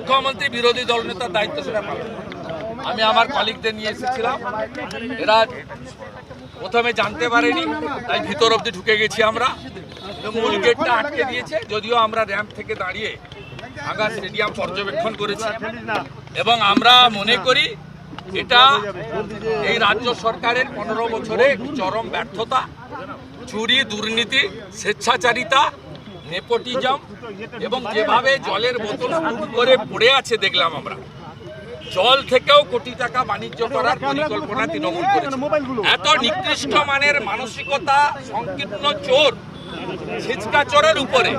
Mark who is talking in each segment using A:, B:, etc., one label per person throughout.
A: মুখ্যমন্ত্রী বিরোধী দলনেতার দায়িত্ব সেটা পালন করে। আমি আমার কলিগদের নিয়ে এসেছিলাম, এরা প্রথমে জানতে পারেনি, তাই ভিতর অব্দি ঢুকে গেছি আমরা। মূল গেটটা আটকে দিয়েছে, যদিও আমরা র্যাম্প থেকে দাঁড়িয়ে ভাঙা স্টেডিয়াম পর্যবেক্ষণ করেছি এবং আমরা মনে করি এটা এই রাজ্য সরকারের 15 বছরে চরম ব্যর্থতা, চুরি, দুর্নীতি, স্বেচ্ছাচারিতা, নেপোটিজম এবং যেভাবে জলের বোতল করে পড়ে আছে দেখলাম আমরা। জল থেকেও কোটি টাকা বাণিজ্য করার পরিকল্পনা তৃণমূল করেছে। এত নিকৃষ্ট মানের মানসিকতা সংকীর্ণ চোর, ছিচকা চোরের উপরে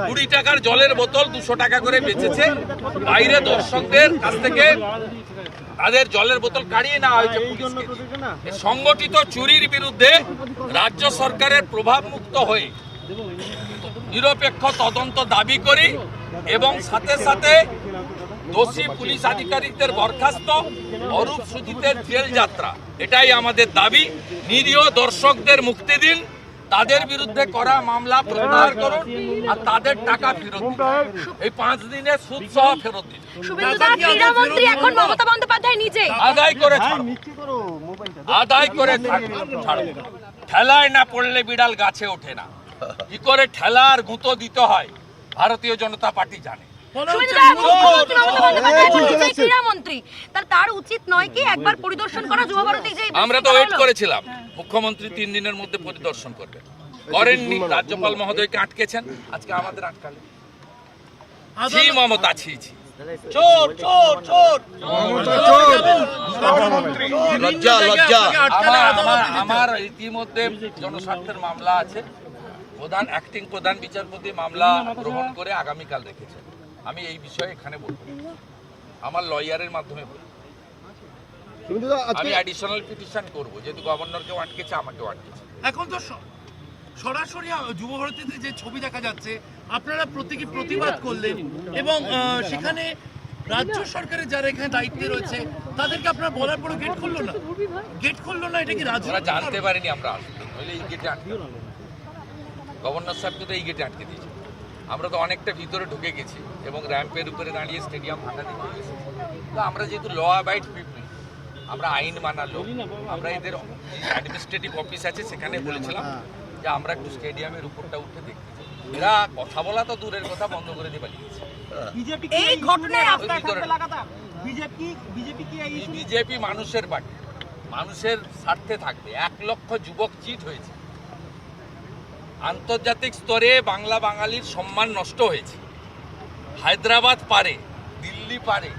A: 20 টাকার জলের বোতল 200 টাকা করে বেচেছে। বাইরে দর্শকদের কাছ থেকে তাদের জলের বোতল কাড়িয়ে নেওয়া হয়েছে পুলিশকে। সংগঠিত চুরির বিরুদ্ধে রাজ্য সরকারের প্রভাব মুক্ত হয়ে নিরপেক্ষ তদন্ত দাবি করি এবং সাথে সাথে দোষী পুলিশ আধিকারিকদের বরখাস্ত, অরূপ সুজিতের জেল যাত্রা, এটাই আমাদের দাবি। নিরীহ দর্শকদের মুক্তি দিন, তাদের বিরুদ্ধে করা মামলা প্রত্যাহার করুন আর তাদের টাকা ফেরত দিন। এই 5 দিনে সুদ সহ ফেরত দিন। আদায় করে ছাড়ো। ঠেলায় না পড়লে বিড়াল গাছে ওঠে না। কি করে ঠেলা আর গুঁতো দিতে হয় ভারতীয় জনতা পার্টি জানে। আমরা তো ওয়েট করেছিলাম মুখ্যমন্ত্রী 3 দিনের মধ্যে পরিদর্শন করবেন, করেননি। রাজ্যপাল মহোদয়কে আটকেছেন, আজকে আমাদের আটকালেন। ছি মমতা, ছি ছি, চোর চোর চোর। লজ্জা লজ্জা। আমার ইতিমধ্যে জনস্বার্থের মামলা আছে, অ্যাক্টিং প্রধান বিচারপতি মামলা গ্রহণ করে আগামীকাল রেখেছেন। আমি এই বিষয়ে এখানে বলবো, আমার লয়ারের মাধ্যমে বলবো। আমি অ্যাডিশনাল পিটিশন করব, যেহেতু গভর্নরকেও আটকেছে, আমাকেও আটকেছে।
B: এখন তো সরাসরি যুব ভারতীতে যে ছবি দেখা যাচ্ছে, আপনারা প্রত্যেকে প্রতিবাদ করলেন এবং সেখানে রাজ্য সরকারের যারা এখানে দায়িত্বে রয়েছে তাদেরকে আপনারা বলার পরে গেট খুললো না, এটা কি রাজ্য
A: জানতে পারিনি আমরা আসলে, নইলে এই গেটে আটকে গভর্নর সাহেবকে তো এই গেটে আটকে দিয়েছে। আমরা তো অনেকটা ভিতরে ঢুকে গেছি এবং র্যাম্পের উপরে দাঁড়িয়ে স্টেডিয়াম ভাঙা দিতে গেছি। তো আমরা যেহেতু ল অ্যাবাইড পিপল, আমরা আইন মানা লোক, আমরা এদের অ্যাডমিনিস্ট্রেটিভ অফিস আছে সেখানে বলেছিলাম যে আমরা একটু স্টেডিয়ামের উপরটা উঠে দেখতে চাই। এরা কথা বলা তো দূরের কথা, বন্ধ করে দিয়ে পালিয়েছে। বিজেপি মানুষের পার্টি, মানুষের স্বার্থে থাকবে। 1 লক্ষ যুবক চিট হয়েছে, আন্তর্জাতিক স্তরে বাংলা বাঙালির সম্মান নষ্ট হয়েছে। হায়দ্রাবাদ পারে, দিল্লি পারে,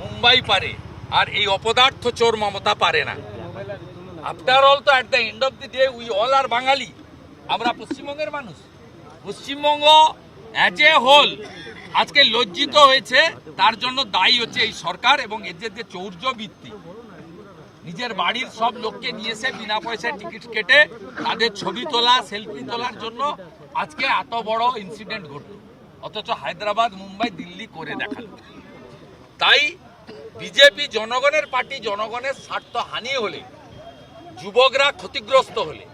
A: মুম্বাই পারে, আর এই অপদার্থ চোর মমতা পারে না। আফটার অল তো at the end of the day we all are Bangali. আমরা পশ্চিমবঙ্গের মানুষ। পশ্চিমবঙ্গ অ্যাজ এ হোল আজকে লজ্জিত হয়েছে, তার জন্য দায়ী হচ্ছে এই সরকার এবং এদের যে চৌর্যবৃত্তি। নিজের বাড়ির সব লোককে নিয়ে এসে বিনা পয়সায় টিকিট কেটে তাদের ছবি তোলা, সেলফি তোলার জন্য আজকে এত বড় ইনসিডেন্ট ঘটল, অথচ হায়দ্রাবাদ, মুম্বাই, দিল্লি করে দেখালো। তাই বিজেপি জনগণের পার্টি, জনগণের স্বার্থ হানি হলে, যুবকরা ক্ষতিগ্রস্ত হলে,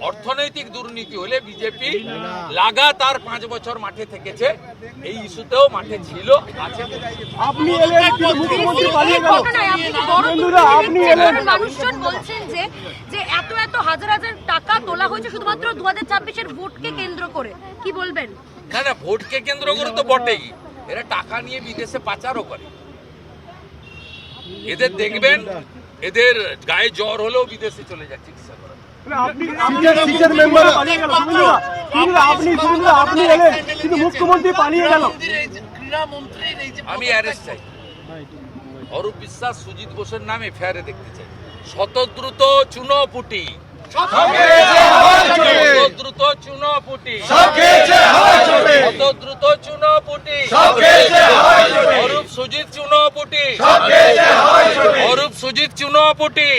A: অর্থনৈতিক দুর্নীতি হলে বিজেপি লাগাতার 5 বছর মাঠে থেকেছে। এই ইস্যুতেও মাঠে ছিল, আছে।
C: মানুষজন বলছেন যে এত হাজার হাজার টাকা তোলা হয়েছে শুধুমাত্র 2026-এর ভোটকে কেন্দ্র করে, কি বলবেন?
A: না, ভোটকে কেন্দ্র করে তো বটেই, এরা টাকা নিয়ে বিদেশে পাচারও করে। এদের দেখবেন, এদের গায়ে জ্বর হলেও বিদেশে চলে যায় চিকিৎসা করা। আমি অ্যারেস্ট চাই। অরূপ বিশ্বাস, সুজিত বোসের নামে এফআইআর দেখতে চাই। শতদ্রুত চুনোপুটি, শতদ্রুত চুনোপুটি, শতদ্রুত চুনোপুটি, অরূপ সুজিত চুনোপুটি, অরূপ সুজিত চুনোপুটি।